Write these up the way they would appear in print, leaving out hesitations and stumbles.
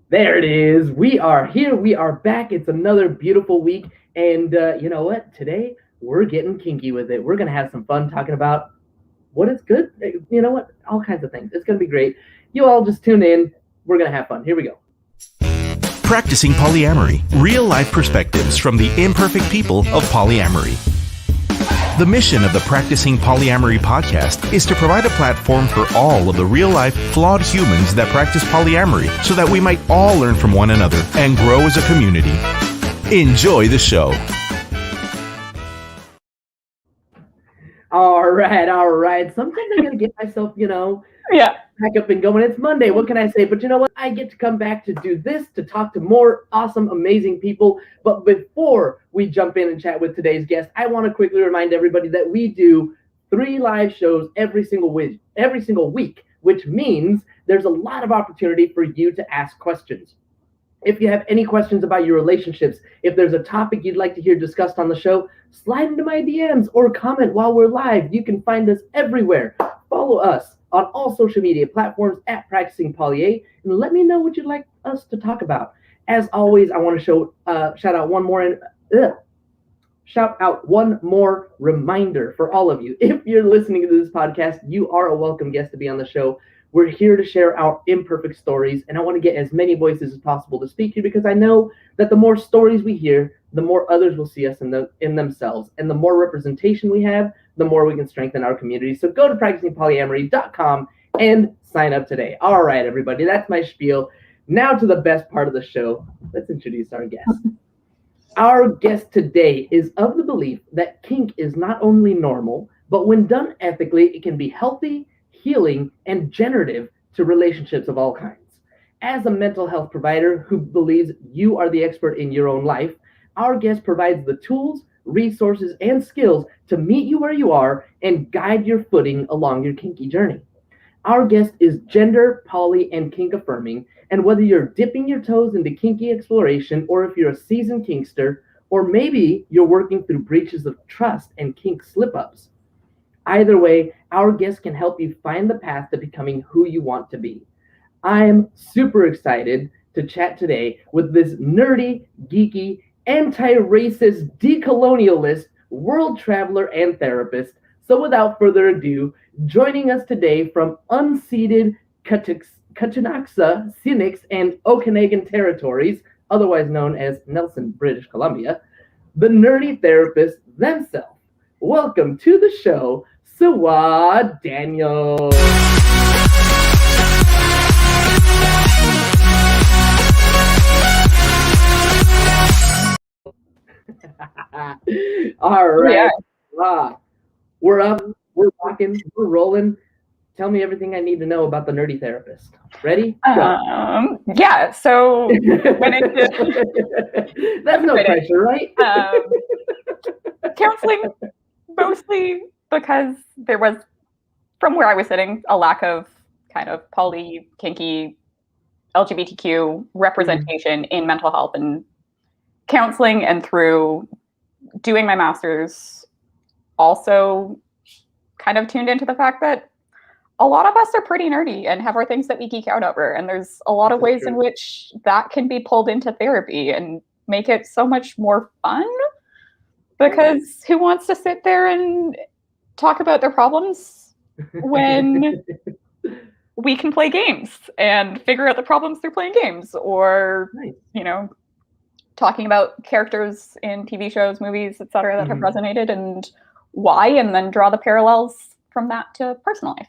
There it is. We are here. We are back. It's another beautiful week. And you know what? Today, we're getting kinky with it. We're going to have some fun talking about what is good. You know what? All kinds of things. It's going to be great. You all just tune in. We're going to have fun. Here we go. Practicing Polyamory, real-life perspectives from the imperfect people of polyamory. The mission of the Practicing Polyamory podcast is to provide a platform for all of the real-life, flawed humans that practice polyamory so that we might all learn from one another and grow as a community. Enjoy the show. All right. Sometimes I got to get myself, back up and going. It's Monday. What can I say? But you know what? I get to come back to do this, to talk to more awesome, amazing people. But before we jump in and chat with today's guest, I want to quickly remind everybody that we do 3 live shows every single week, which means there's a lot of opportunity for you to ask questions. If you have any questions about your relationships, if there's a topic you'd like to hear discussed on the show, slide into my DMs or comment while we're live. You can find us everywhere. Follow us on all social media platforms at Practicing Polya, and let me know what you'd like us to talk about. As always, I want to shout out one more reminder for all of you. If you're listening to this podcast, you are a welcome guest to be on the show. We're here to share our imperfect stories, and I want to get as many voices as possible to speak to, because I know that the more stories we hear, the more others will see us in themselves, and the more representation we have, the more we can strengthen our community. So go to practicingpolyamory.com and sign up today. All right, everybody, that's my spiel. Now to the best part of the show. Let's introduce our guest. Our guest today is of the belief that kink is not only normal, but when done ethically, it can be healthy, healing, and generative to relationships of all kinds. As a mental health provider who believes you are the expert in your own life, our guest provides the tools, resources, and skills to meet you where you are and guide your footing along your kinky journey. Our guest is gender, poly, and kink affirming, and whether you're dipping your toes into kinky exploration, or if you're a seasoned kinkster, or maybe you're working through breaches of trust and kink slip-ups, either way, our guest can help you find the path to becoming who you want to be. I'm super excited to chat today with this nerdy, geeky, anti-racist, decolonialist, world traveler, and therapist. So without further ado, joining us today from unceded Ktunaxa, Sinix, and Okanagan territories, otherwise known as Nelson, British Columbia, the nerdy therapist themselves. Welcome to the show, Sawah Danniels. All right. Yeah. We're up, we're rocking, we're rolling. Tell me everything I need to know about the nerdy therapist. Ready? Yeah, so when it that's no pressure, right? Counseling, mostly because there was, from where I was sitting, a lack of kind of poly, kinky, LGBTQ representation in mental health and counseling, and through doing my master's, also kind of tuned into the fact that a lot of us are pretty nerdy and have our things that we geek out over. And there's a lot of ways in which that can be pulled into therapy and make it so much more fun. Because who wants to sit there and talk about their problems when we can play games and figure out the problems through playing games, or, talking about characters in TV shows, movies, etc. that have resonated and why, and then draw the parallels from that to personal life.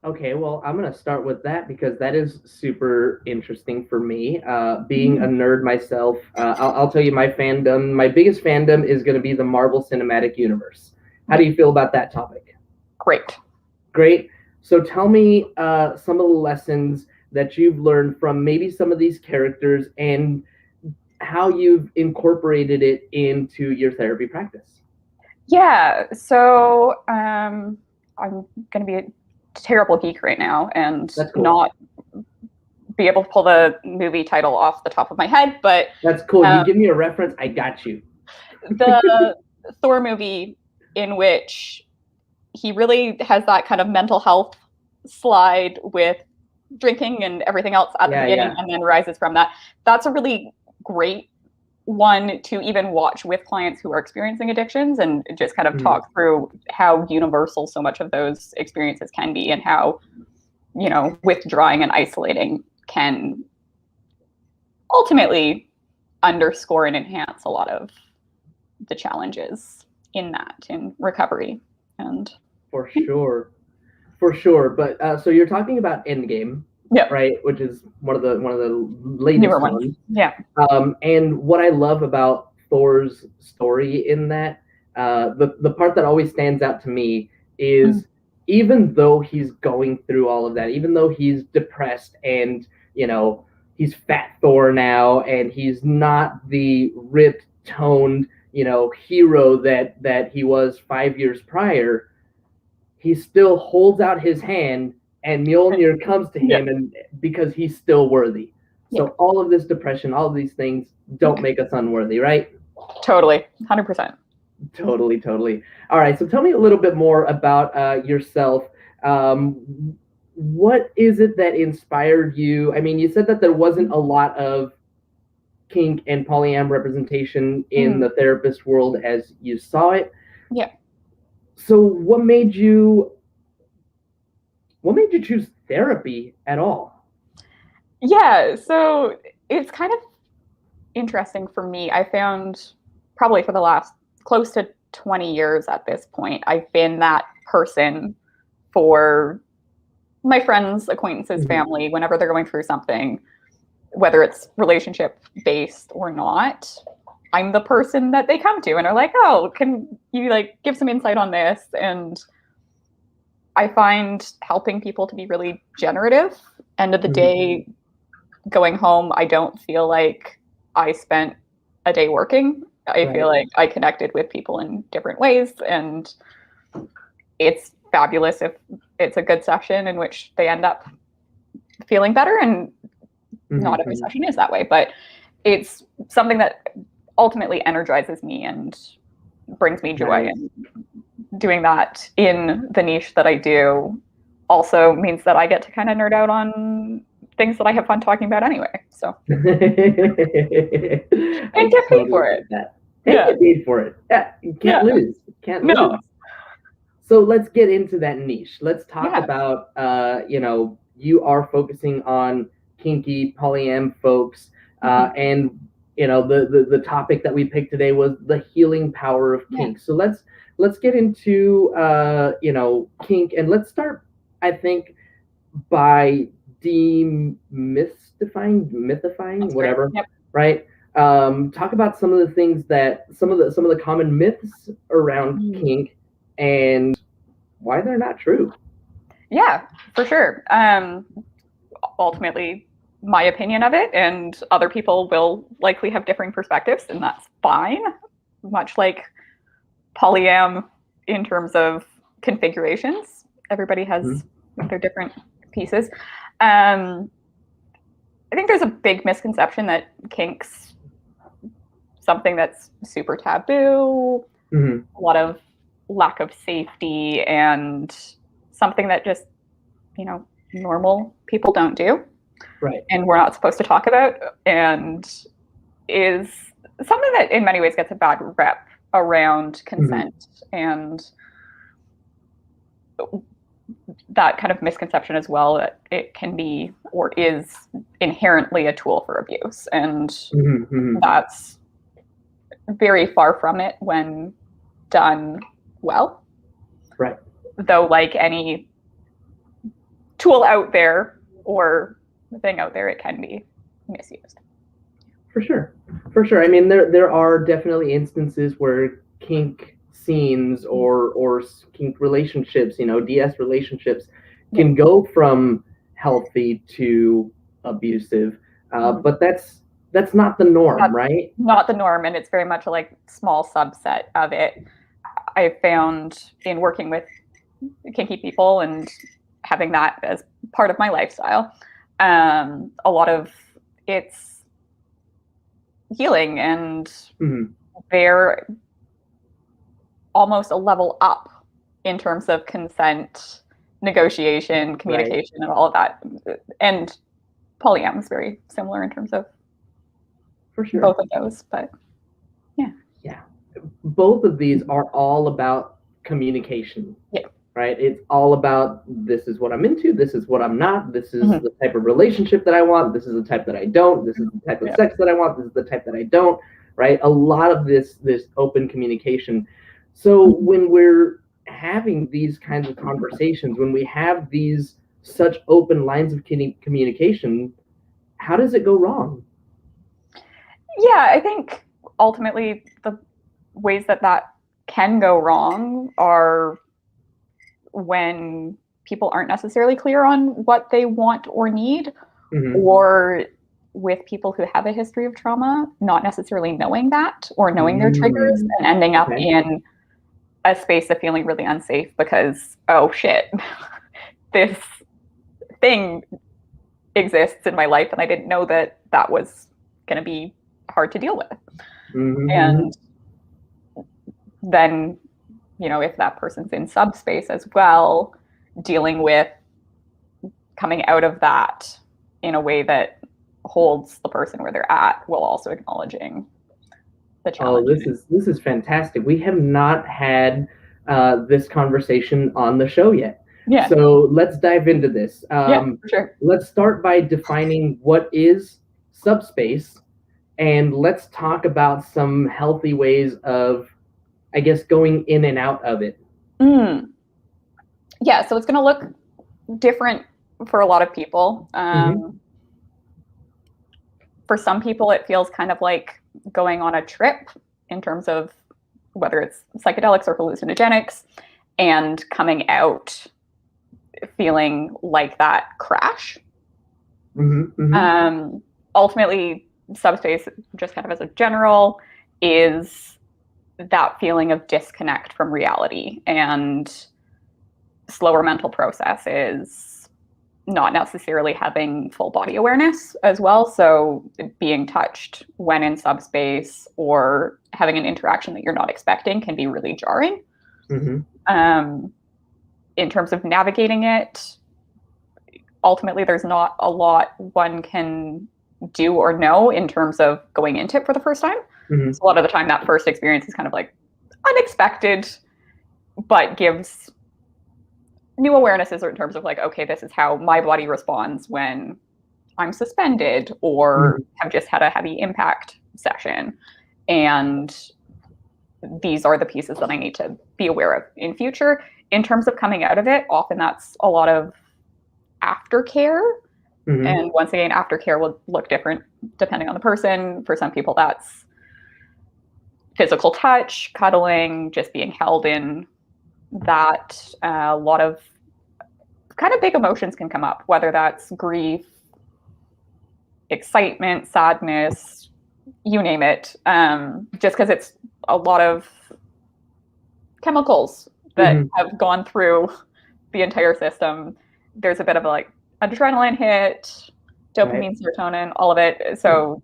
Okay, well, I'm going to start with that because that is super interesting for me. Being a nerd myself, I'll tell you my fandom. My biggest fandom is going to be the Marvel Cinematic Universe. How do you feel about that topic? Great. So tell me some of the lessons that you've learned from maybe some of these characters and how you've incorporated it into your therapy practice. Yeah, so I'm going to be a terrible geek right now and not be able to pull the movie title off the top of my head, but that's cool. You give me a reference, I got you. The Thor movie, in which he really has that kind of mental health slide with drinking and everything else at the beginning and then rises from that. That's a really great one to even watch with clients who are experiencing addictions and just kind of talk through how universal so much of those experiences can be, and how, you know, withdrawing and isolating can ultimately underscore and enhance a lot of the challenges in recovery. And for sure. But so you're talking about Endgame, right? Which is one of the latest newer ones. Yeah. And what I love about Thor's story in that, the part that always stands out to me is even though he's going through all of that, even though he's depressed and, you know, he's fat Thor now, and he's not the ripped, toned, you know, hero that he was 5 years prior, he still holds out his hand and Mjolnir comes to him, and because he's still worthy. So all of this depression, all of these things don't make us unworthy, right? Totally. 100%. Totally. All right. So tell me a little bit more about yourself. What is it that inspired you? I mean, you said that there wasn't a lot of kink and polyam representation in the therapist world as you saw it. Yeah. So what made you choose therapy at all? Yeah, so it's kind of interesting for me. I found probably for the last close to 20 years at this point, I've been that person for my friends, acquaintances, family, whenever they're going through something, whether it's relationship based or not. I'm the person that they come to and are like, oh, can you like give some insight on this? And I find helping people to be really generative. End of the day, going home, I don't feel like I spent a day working. I feel like I connected with people in different ways, and it's fabulous if it's a good session in which they end up feeling better. And not every session is that way, but it's something that ultimately energizes me and brings me joy. And doing that in the niche that I do also means that I get to kind of nerd out on things that I have fun talking about anyway. So and get paid for it. Get paid for it. Yeah, you can't lose. Can't lose. So let's get into that niche. Let's talk about you know, you are focusing on kinky polyam folks, and you know, the topic that we picked today was the healing power of kink. So let's get into you know, kink, and let's start, I think, by mythifying, whatever, right? Talk about some of the things that some of the common myths around kink and why they're not true. Yeah, for sure. Ultimately, my opinion of it, and other people will likely have differing perspectives, and that's fine. Much like polyam in terms of configurations, everybody has their different pieces. I think there's a big misconception that kink's something that's super taboo, a lot of lack of safety, and something that just, you know, normal people don't do. Right. And we're not supposed to talk about, and is something that in many ways gets a bad rep around consent and that kind of misconception as well, that it can be or is inherently a tool for abuse. And that's very far from it when done well. Right. Though, like any tool out there or thing out there, it can be misused. For sure. I mean, there are definitely instances where kink scenes or kink relationships, you know, DS relationships can go from healthy to abusive, but that's not the norm, right? Not the norm, and it's very much a like small subset of it. I found in working with kinky people and having that as part of my lifestyle, a lot of it's healing, and they're almost a level up in terms of consent negotiation, communication, and all of that. And polyam is very similar in terms of For sure. both of those, but yeah, both of these are all about communication. Yeah. Right? It's all about, this is what I'm into, this is what I'm not, this is Mhm. the type of relationship that I want, this is the type that I don't, this is the type of sex that I want, this is the type that I don't, right? A lot of this open communication. So when we're having these kinds of conversations, when we have these such open lines of communication, how does it go wrong? Yeah, I think ultimately the ways that can go wrong are when people aren't necessarily clear on what they want or need, or with people who have a history of trauma, not necessarily knowing that or knowing their triggers and ending up in a space of feeling really unsafe because, oh shit, this thing exists in my life and I didn't know that was going to be hard to deal with. And then, if that person's in subspace as well, dealing with coming out of that in a way that holds the person where they're at while also acknowledging the challenge. Oh, this is fantastic. We have not had this conversation on the show yet. Yeah. So let's dive into this. For sure. Let's start by defining what is subspace, and let's talk about some healthy ways of, I guess, going in and out of it. Yeah, so it's going to look different for a lot of people. For some people, it feels kind of like going on a trip in terms of whether it's psychedelics or hallucinogenics, and coming out feeling like that crash. Ultimately, subspace, just kind of as a general, is that feeling of disconnect from reality, and slower mental processes, not necessarily having full body awareness as well. So being touched when in subspace or having an interaction that you're not expecting can be really jarring. In terms of navigating it, ultimately, there's not a lot one can do or know in terms of going into it for the first time. So a lot of the time, that first experience is kind of like unexpected, but gives new awarenesses in terms of like, okay, this is how my body responds when I'm suspended or have just had a heavy impact session. And these are the pieces that I need to be aware of in future. In terms of coming out of it, often that's a lot of aftercare. And once again, aftercare will look different depending on the person. For some people, that's physical touch, cuddling, just being held in that. A lot of kind of big emotions can come up, whether that's grief, excitement, sadness, you name it. Just because it's a lot of chemicals that have gone through the entire system. There's a bit of a, like, adrenaline hit, dopamine, serotonin, all of it. So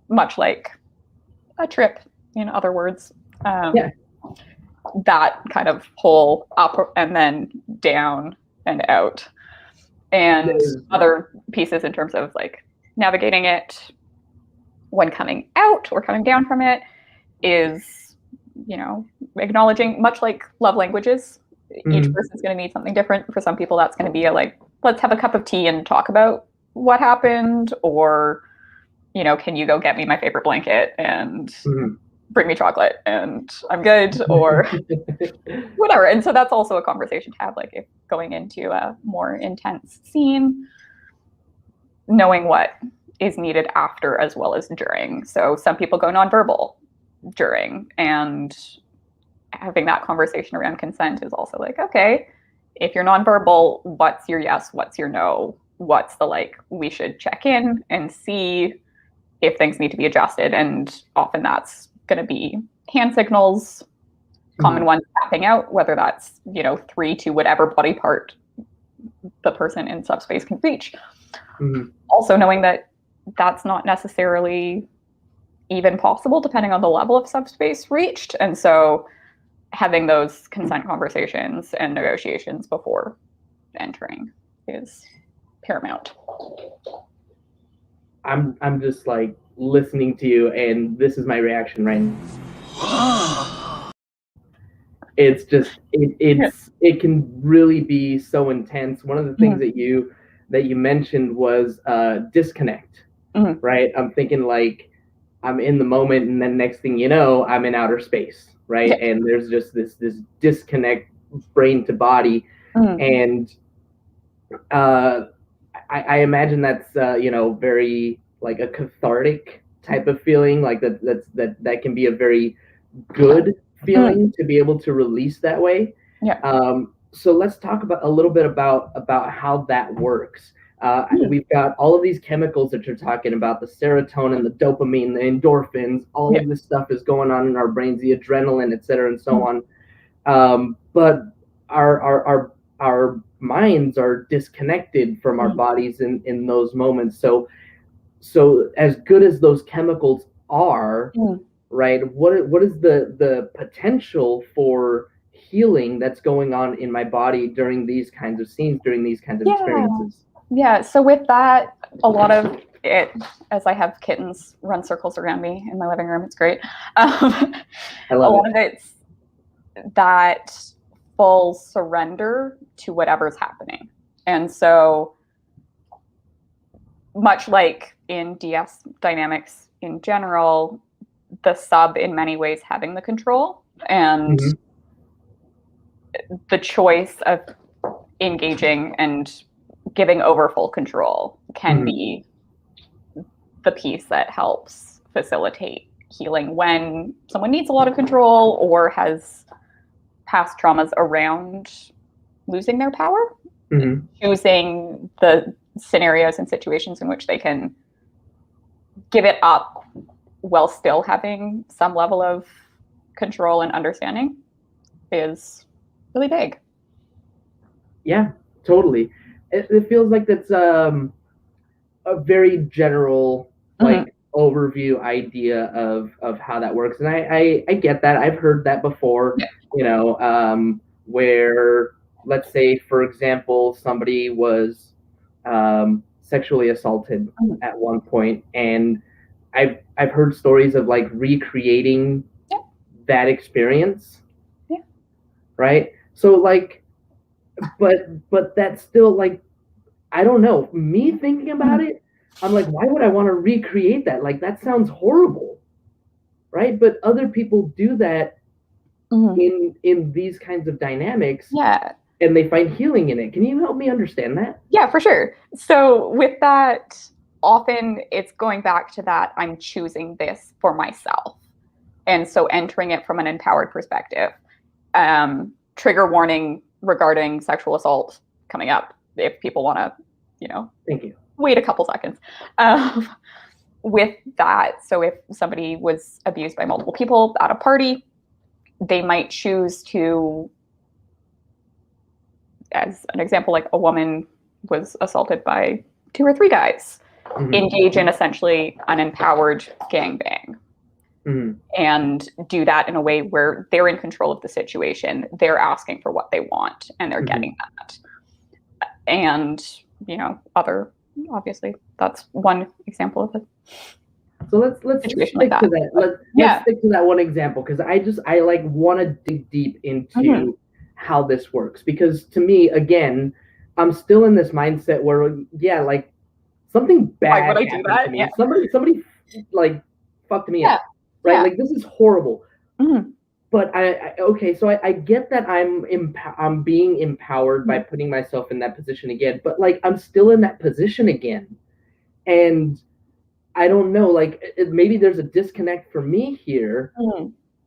much like a trip, in other words. That kind of whole up and then down and out. And other pieces in terms of like navigating it when coming out or coming down from it is, acknowledging, much like love languages, each person's going to need something different. For some people, that's going to be a, like, let's have a cup of tea and talk about what happened, or, can you go get me my favorite blanket and bring me chocolate and I'm good, or whatever. And so that's also a conversation to have, like, if going into a more intense scene, knowing what is needed after as well as during. So some people go nonverbal during, and having that conversation around consent is also like, okay, if you're nonverbal, what's your yes, what's your no, what's the, like, we should check in and see if things need to be adjusted. And often that's going to be hand signals, common ones, tapping out, whether that's 3 to whatever body part the person in subspace can reach. Also knowing that that's not necessarily even possible depending on the level of subspace reached, and so having those consent conversations and negotiations before entering is paramount. I'm just like listening to you, and this is my reaction right now. It's just it can really be so intense. One of the things that you mentioned was disconnect, right? I'm thinking like I'm in the moment, and then next thing you know, I'm in outer space, right? Yeah. And there's just this disconnect, brain to body, and I imagine that's very like a cathartic type of feeling, like that can be a very good feeling to be able to release that way. Yeah. So let's talk about a little bit about how that works. We've got all of these chemicals that you're talking about, the serotonin, the dopamine, the endorphins, all of this stuff is going on in our brains, the adrenaline, et cetera, and so on. But our minds are disconnected from our bodies in those moments. So as good as those chemicals are, right? What is the potential for healing that's going on in my body during these kinds of scenes, during these kinds of experiences? Yeah. So with that, a lot of it, as I have kittens run circles around me in my living room, it's great. I love a lot of it's that full surrender to whatever's happening. And so much like in DS dynamics in general, the sub in many ways having the control and the choice of engaging and giving over full control can be the piece that helps facilitate healing when someone needs a lot of control or has past traumas around losing their power, choosing the scenarios and situations in which they can give it up while still having some level of control and understanding is really big. Yeah, totally. It feels like that's a very general like overview idea of how that works, and I get that. I've heard that before. Where let's say, for example, somebody was sexually assaulted at one point, and I've heard stories of like recreating that experience. Right. So like, but that's still like, I don't know. Me thinking about it, I'm like, why would I want to recreate that? Like, that sounds horrible, right? But other people do that in these kinds of dynamics, and they find healing in it. Can you help me understand that? Yeah, for sure. So with that, often it's going back to that I'm choosing this for myself, and so entering it from an empowered perspective. Trigger warning regarding sexual assault coming up if people want to, Thank you. Wait a couple seconds. With that, so if somebody was abused by multiple people at a party, they might choose to, as an example, like a woman was assaulted by 2 or 3 guys, engage in essentially an empowered gangbang. And do that in a way where they're in control of the situation. They're asking for what they want, and they're getting that. And, other, obviously, that's one example of it. So let's stick to that. Let's stick to that one example, because I like want to dig deep into how this works, because to me, again, I'm still in this mindset where like something bad happened to me. Somebody like fucked me up. Right, like this is horrible. But I get that I'm being empowered by putting myself in that position again. But like I'm still in that position again, and I don't know. Like maybe there's a disconnect for me here,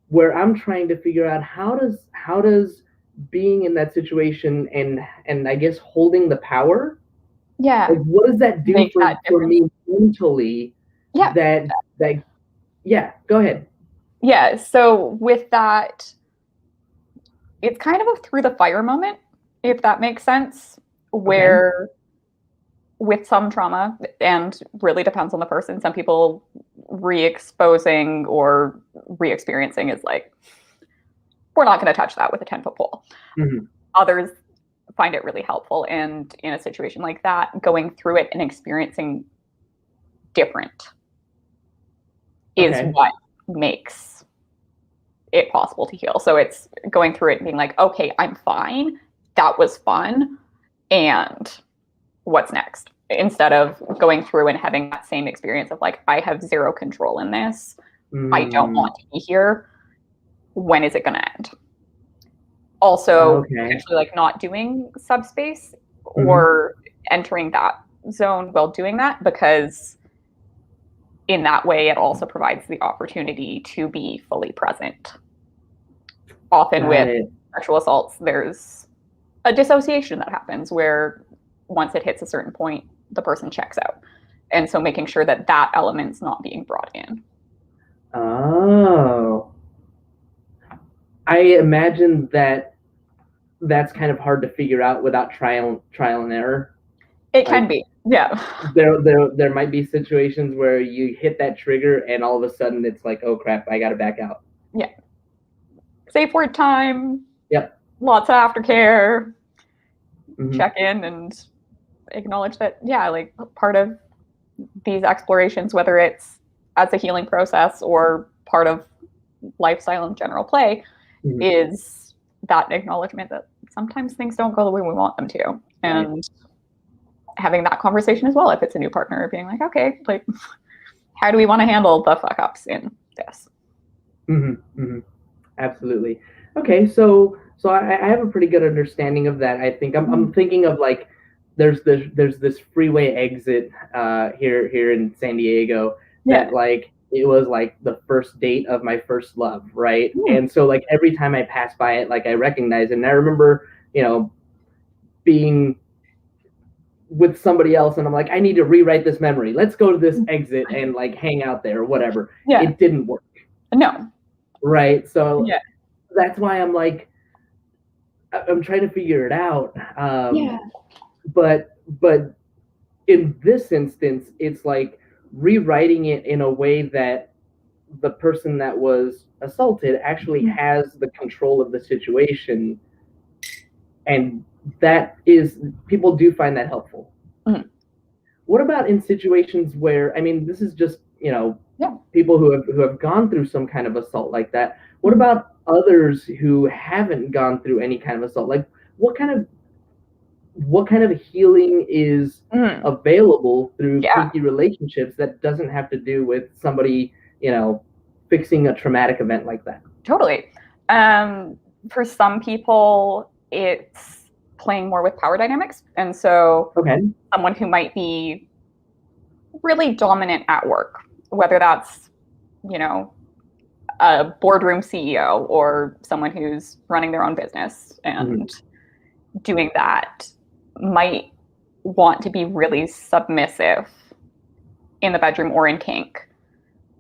where I'm trying to figure out how does being in that situation and I guess holding the power. Like, what does that do for me mentally? Yeah, go ahead. Yeah, so with that, it's kind of a through the fire moment, if that makes sense, where with some trauma, and really depends on the person, some people re-exposing or re-experiencing is like, we're not going to touch that with a 10-foot pole. Others find it really helpful. And in a situation like that, going through it and experiencing different is what makes it possible to heal. So it's going through it and being like, okay, I'm fine. That was fun. And what's next? Instead of going through and having that same experience of like, I have zero control in this. I don't want to be here. When is it going to end? Also, actually like not doing subspace or entering that zone while doing that, because in that way, it also provides the opportunity to be fully present. Often with sexual assaults, there's a dissociation that happens where once it hits a certain point, the person checks out. And so making sure that that element's not being brought in. Oh. I imagine that that's kind of hard to figure out without trial and error. It can be, yeah. There might be situations where you hit that trigger and all of a sudden it's like, oh crap, I gotta back out. Yeah. Safe word time. Yep. Lots of aftercare. Check in and acknowledge that, yeah, like part of these explorations, whether it's as a healing process or part of lifestyle and general play, is that acknowledgement that sometimes things don't go the way we want them to. And having that conversation as well, if it's a new partner, being like, okay, like, how do we want to handle the fuck ups in this? Absolutely. Okay, so I have a pretty good understanding of that. I think I'm thinking of like there's this freeway exit here in San Diego that like it was like the first date of my first love, right? And so like every time I pass by it, like I recognize it. And I remember, you know, being with somebody else and I'm like, I need to rewrite this memory. Let's go to this exit and like hang out there or whatever. It didn't work. No. Right. So that's why I'm like, I'm trying to figure it out. But in this instance, it's like rewriting it in a way that the person that was assaulted actually has the control of the situation. And that is, people do find that helpful. What about in situations where, I mean, this is just, you know, people who have gone through some kind of assault like that. What about others who haven't gone through any kind of assault? Like what kind of healing is available through kinky relationships that doesn't have to do with somebody, you know, fixing a traumatic event like that? Totally. For some people, it's playing more with power dynamics. And so someone who might be really dominant at work, whether that's, you know, a boardroom CEO or someone who's running their own business and doing that, might want to be really submissive in the bedroom or in kink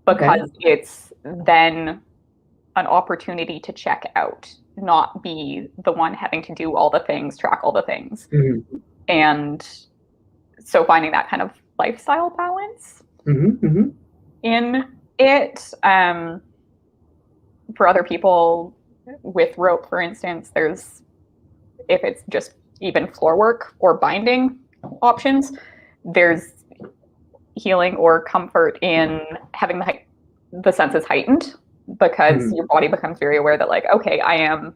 because it's then an opportunity to check out, not be the one having to do all the things, track all the things. And so finding that kind of lifestyle balance in it. For other people with rope, for instance, there's, if it's just even floor work or binding options, there's healing or comfort in having the senses heightened because your body becomes very aware that like, okay, I am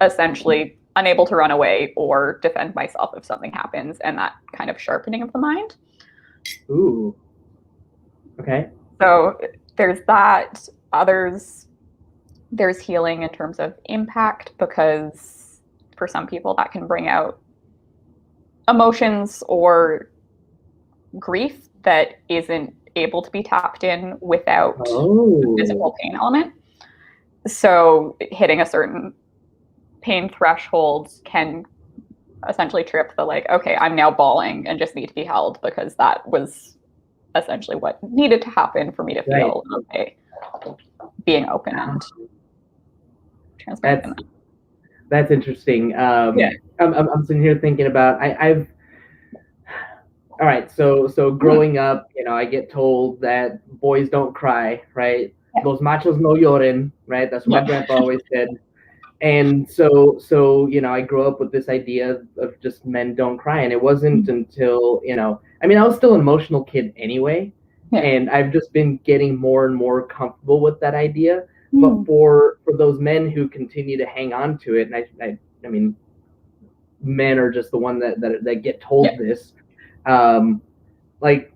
essentially unable to run away or defend myself if something happens, and that kind of sharpening of the mind. Ooh. Okay. So there's that. Others, there's healing in terms of impact, because for some people that can bring out emotions or grief that isn't able to be tapped in without the physical pain element. So hitting a certain pain threshold can essentially trip the like, okay, I'm now bawling and just need to be held, because that was essentially what needed to happen for me to feel okay, being open and transparent. That's interesting. I'm sitting here thinking about I've all right, so growing up, you know, I get told that boys don't cry, right? Los machos no lloren, right? That's what my grandpa always said. And so I grew up with this idea of just men don't cry, and it wasn't until I mean, I was still an emotional kid anyway, and I've just been getting more and more comfortable with that idea. But for those men who continue to hang on to it, and I mean, men are just the one that get told this, like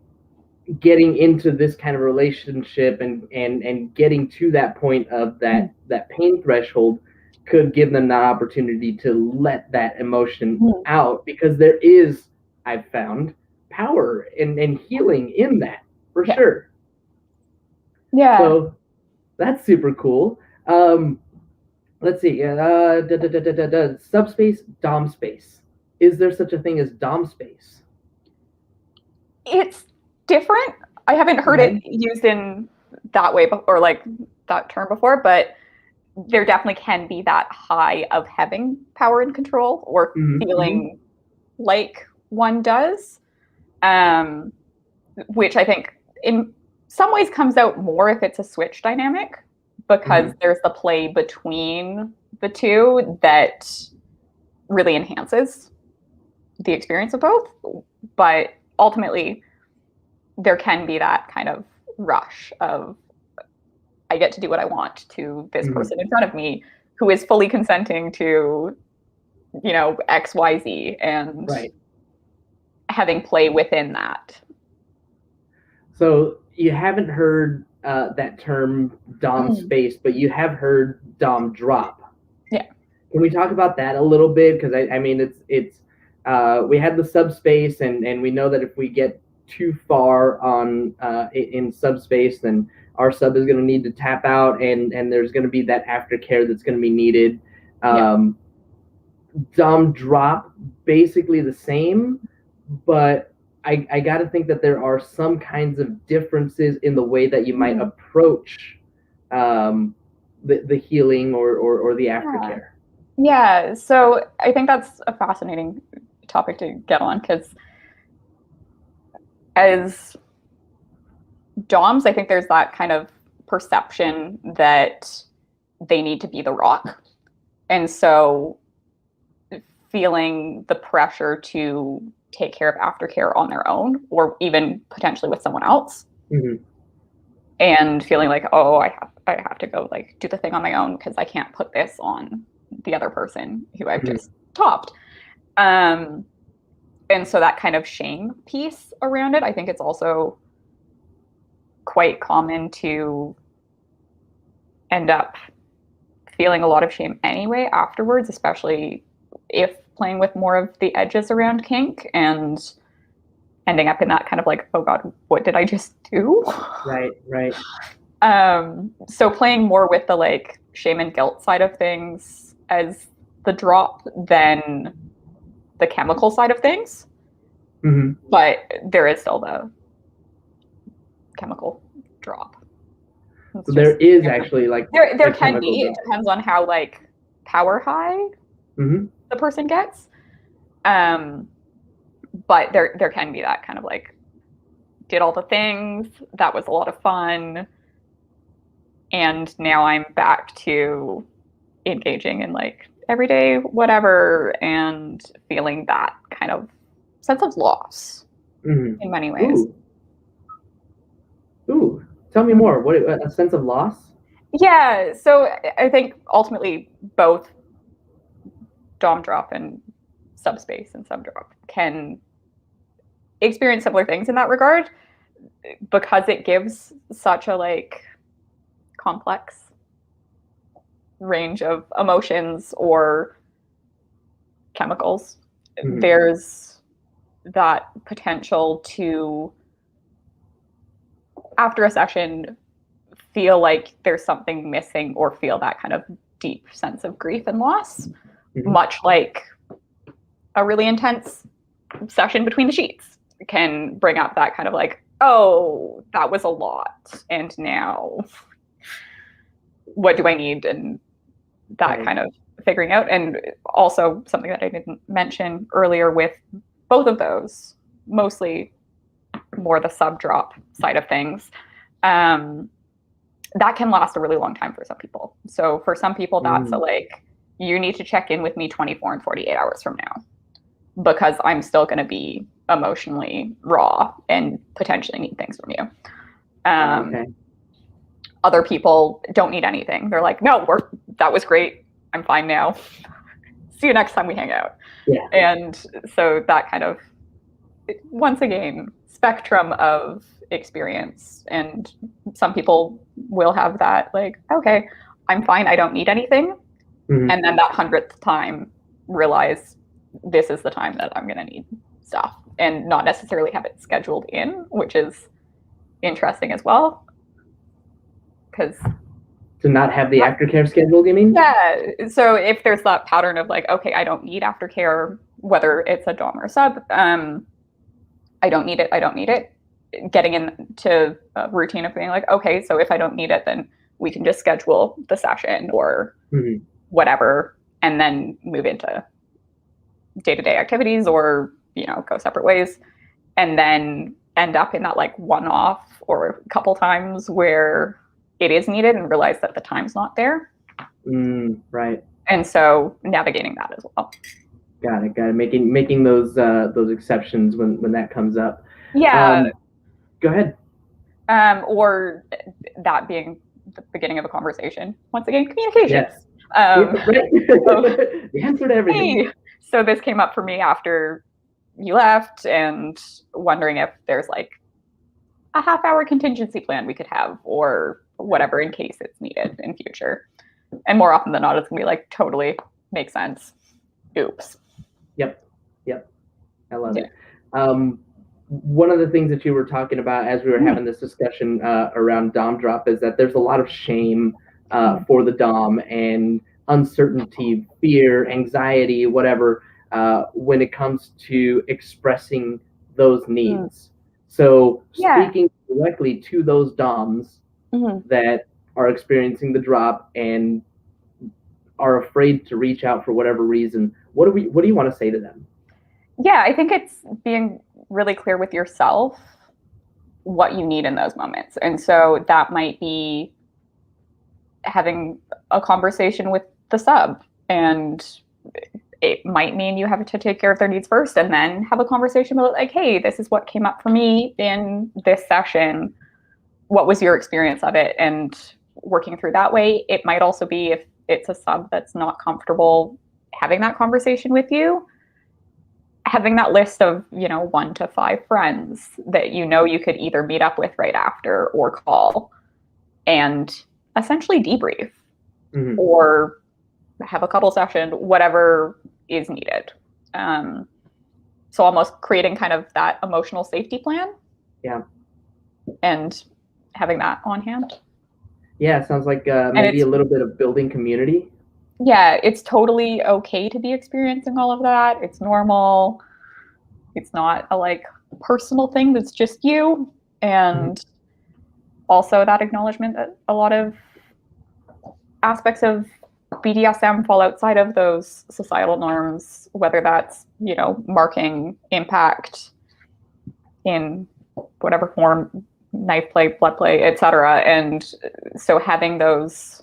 getting into this kind of relationship and getting to that point of that pain threshold could give them that opportunity to let that emotion out, because there is, I've found, power and healing in that for sure. Yeah. So that's super cool. Let's see. Subspace, dom space. Is there such a thing as dom space? It's different. I haven't heard it used in that way or like that term before, but there definitely can be that high of having power and control or feeling like one does, which I think in some ways comes out more if it's a switch dynamic, because there's the play between the two that really enhances the experience of both. But ultimately, there can be that kind of rush of, I get to do what I want to this person in front of me who is fully consenting to, X, Y, Z, and having play within that. So you haven't heard that term dom space, but you have heard dom drop. Yeah. Can we talk about that a little bit? Because I mean, it's we had the subspace, and we know that if we get too far on in subspace, then our sub is going to need to tap out, and there's going to be that aftercare that's going to be needed. Dom drop, basically the same, but I got to think that there are some kinds of differences in the way that you might approach the healing or the aftercare. Yeah, so I think that's a fascinating topic to get on, because as doms, I think there's that kind of perception that they need to be the rock. And so feeling the pressure to take care of aftercare on their own, or even potentially with someone else, and feeling like, oh, I have to go like do the thing on my own because I can't put this on the other person who I've just topped. And so that kind of shame piece around it, I think it's also quite common to end up feeling a lot of shame anyway afterwards, especially if playing with more of the edges around kink and ending up in that kind of like, oh God, what did I just do? Right. So playing more with the like shame and guilt side of things as the drop than the chemical side of things. But there is still the chemical drop. So there is actually like there can be. It depends on how like power high the person gets. But there can be that kind of like, did all the things, that was a lot of fun, and now I'm back to engaging in like everyday whatever and feeling that kind of sense of loss in many ways. Ooh, tell me more. What, a sense of loss? Yeah, so I think ultimately both dom drop and subspace and subdrop can experience similar things in that regard, because it gives such a like complex range of emotions or chemicals. There's that potential to, after a session, feel like there's something missing or feel that kind of deep sense of grief and loss, much like a really intense session between the sheets can bring up that kind of like, oh, that was a lot, and now what do I need, and that kind of figuring out. And also something that I didn't mention earlier with both of those, mostly more the sub drop side of things, that can last a really long time for some people. So for some people, that's a like you need to check in with me 24 and 48 hours from now, because I'm still going to be emotionally raw and potentially need things from you. Okay. Other people don't need anything. They're like, no, that was great. I'm fine now. See you next time we hang out. Yeah. And so that kind of, once again, spectrum of experience. And some people will have that, like, okay, I'm fine. I don't need anything. Mm-hmm. And then that 100th time realize this is the time that I'm going to need stuff, and not necessarily have it scheduled in, which is interesting as well. Because to not have the aftercare scheduled, you mean? Yeah. So if there's that pattern of like, okay, I don't need aftercare, whether it's a dom or a sub, I don't need it. Getting into a routine of being like, okay, so if I don't need it, then we can just schedule the session or whatever, and then move into day-to-day activities, or, go separate ways, and then end up in that like one-off or a couple times where it is needed and realize that the time's not there. Right. And so navigating that as well. Got it. Making those exceptions when that comes up. Yeah. Go ahead. Or that being the beginning of a conversation. Once again, communication. Yes. The answer to everything. Hey, so this came up for me after you left, and wondering if there's like a half-hour contingency plan we could have, or whatever, in case it's needed in future. And more often than not, it's gonna be like, totally makes sense. Oops. Yep. I love it. One of the things that you were talking about as we were having this discussion around dom drop is that there's a lot of shame for the dom, and uncertainty, fear, anxiety, whatever, when it comes to expressing those needs. So speaking directly to those doms that are experiencing the drop and are afraid to reach out for whatever reason, what do you want to say to them? Yeah, I think it's being really clear with yourself what you need in those moments. And so that might be having a conversation with the sub, and it might mean you have to take care of their needs first, and then have a conversation about like, hey, this is what came up for me in this session. What was your experience of it? And working through that way. It might also be, if it's a sub that's not comfortable having that conversation with you, having that list of, 1 to 5 friends that you could either meet up with right after or call and essentially debrief or have a couple session, whatever is needed. So almost creating kind of that emotional safety plan. Yeah. And having that on hand. Yeah, it sounds like maybe a little bit of building community. Yeah, it's totally okay to be experiencing all of that. It's normal. It's not a like personal thing that's just you. And also that acknowledgement that a lot of aspects of BDSM fall outside of those societal norms, whether that's, marking impact in whatever form, knife play, blood play, etc. And so having those,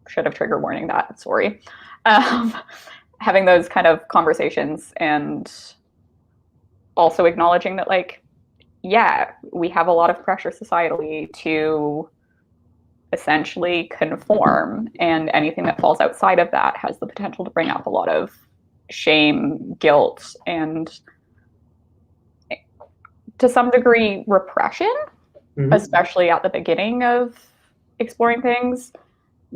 should have trigger warning that, sorry. Having those kind of conversations, and also acknowledging that like, yeah, we have a lot of pressure societally to essentially conform, and anything that falls outside of that has the potential to bring up a lot of shame, guilt, and to some degree repression, especially at the beginning of exploring things,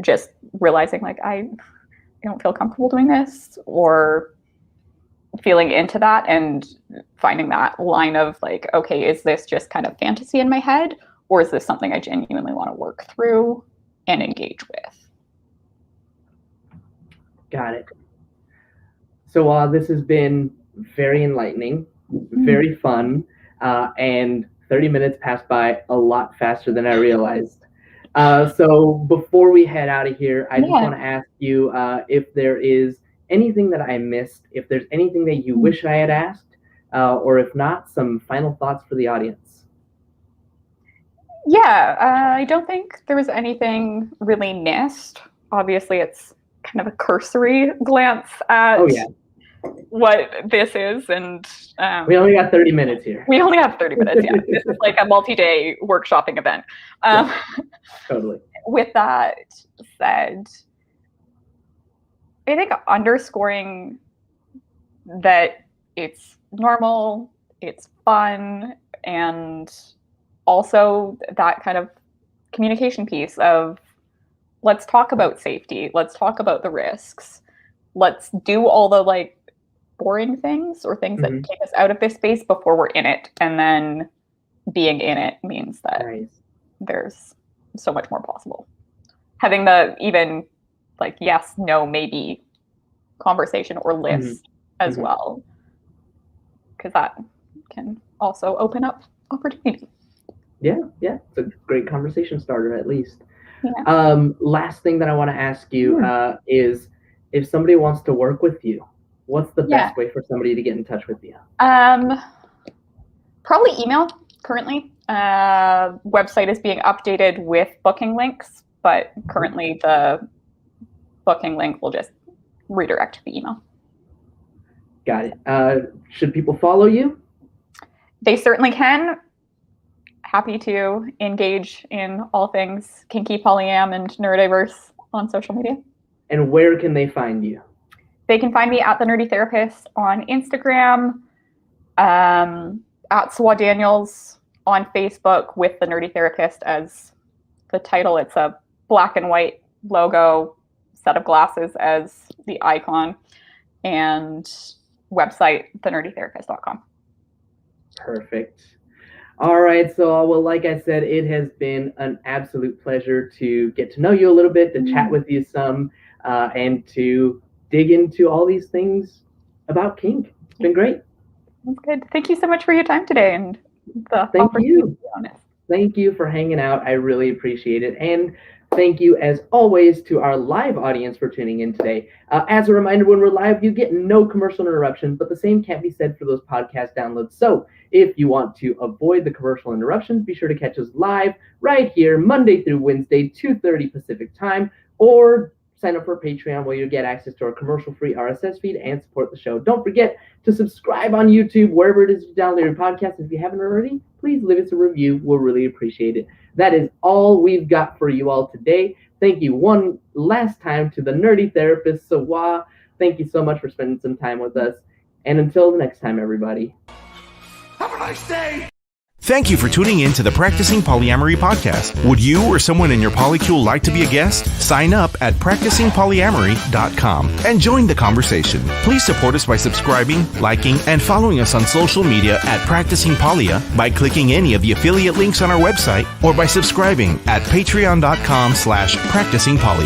just realizing like, I don't feel comfortable doing this, or feeling into that and finding that line of like, okay, is this just kind of fantasy in my head, or is this something I genuinely want to work through and engage with? Got it. So this has been very enlightening, very fun, and 30 minutes passed by a lot faster than I realized. So before we head out of here, I just want to ask you if there is anything that I missed, if there's anything that you wish I had asked, or if not, some final thoughts for the audience. Yeah, I don't think there was anything really missed. Obviously, it's kind of a cursory glance at what this is, and we only got 30 minutes here. We only have 30 minutes. Yeah, this is like a multi-day workshopping event. Totally. With that said, I think underscoring that it's normal, it's fun, and also that kind of communication piece of let's talk about safety, let's talk about the risks, let's do all the like boring things or things that take us out of this space before we're in it, and then being in it means that there's so much more possible. Having the even like yes, no, maybe conversation or list as well, because that can also open up opportunity. Yeah, it's a great conversation starter at least. Last thing that I want to ask you is, if somebody wants to work with you, what's the best way for somebody to get in touch with you? Probably email currently. Website is being updated with booking links, but currently the booking link will just redirect to the email. Got it. Should people follow you? They certainly can. Happy to engage in all things kinky, polyam, and neurodiverse on social media. And where can they find you? They can find me at The Nerdy Therapist on Instagram, at Sawah Danniels on Facebook with The Nerdy Therapist as the title. It's a black and white logo, set of glasses as the icon, and website, thenerdytherapist.com. Perfect. All right, so well, like I said, it has been an absolute pleasure to get to know you a little bit, to chat with you some, and to dig into all these things about kink. It's been great. That's good. Thank you so much for your time today and the Thank opportunity you. to be honest. Thank you for hanging out. I really appreciate it. And thank you, as always, to our live audience for tuning in today. As a reminder, when we're live, you get no commercial interruptions, but the same can't be said for those podcast downloads. So if you want to avoid the commercial interruptions, be sure to catch us live right here, Monday through Wednesday, 2:30 Pacific time, or sign up for Patreon where you get access to our commercial-free RSS feed and support the show. Don't forget to subscribe on YouTube, wherever it is you download your podcast. If you haven't already, please leave us a review. We'll really appreciate it. That is all we've got for you all today. Thank you one last time to the Nerdy Therapist, Sawah. Thank you so much for spending some time with us. And until the next time, everybody. Have a nice day! Thank you for tuning in to the Practicing Polyamory podcast. Would you or someone in your polycule like to be a guest? Sign up at practicingpolyamory.com and join the conversation. Please support us by subscribing, liking, and following us on social media at Practicing Polya by clicking any of the affiliate links on our website or by subscribing at patreon.com/practicingpolya.